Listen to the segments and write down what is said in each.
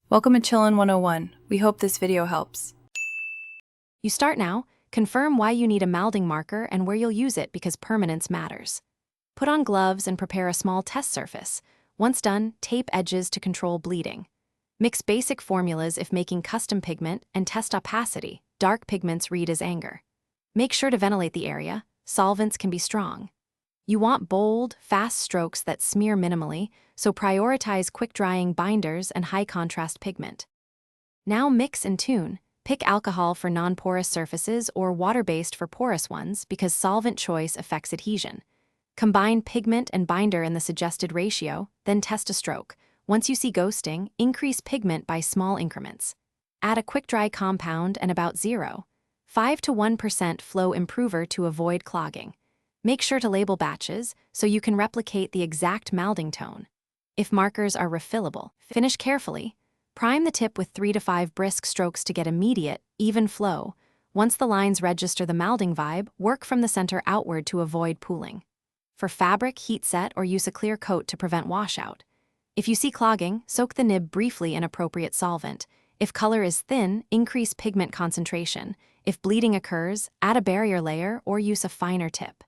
Welcome to Chillin' 101. We hope this video helps. You start now, confirm why you need a Malding marker and where you'll use it because permanence matters. Put on gloves and prepare a small test surface. Once done, tape edges to control bleeding. Mix basic formulas if making custom pigment and test opacity. Dark pigments read as anger. Make sure to ventilate the area. Solvents can be strong. You want bold, fast strokes that smear minimally, so prioritize quick-drying binders and high-contrast pigment. Now mix and tune. Pick alcohol for non-porous surfaces or water-based for porous ones because solvent choice affects adhesion. Combine pigment and binder in the suggested ratio, then test a stroke. Once you see ghosting, increase pigment by small increments. Add a quick-dry compound and about 0.5 to 1% flow improver to avoid clogging. Make sure to label batches so you can replicate the exact Malding tone. If markers are refillable, finish carefully. Prime the tip with 3 to 5 brisk strokes to get immediate, even flow. Once the lines register the Malding vibe, work from the center outward to avoid pooling. For fabric, heat set or use a clear coat to prevent washout. If you see clogging, soak the nib briefly in appropriate solvent. If color is thin, increase pigment concentration. If bleeding occurs, add a barrier layer or use a finer tip.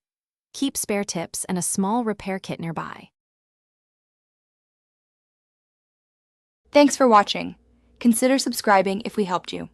Keep spare tips and a small repair kit nearby. Thanks for watching. Consider subscribing if we helped you.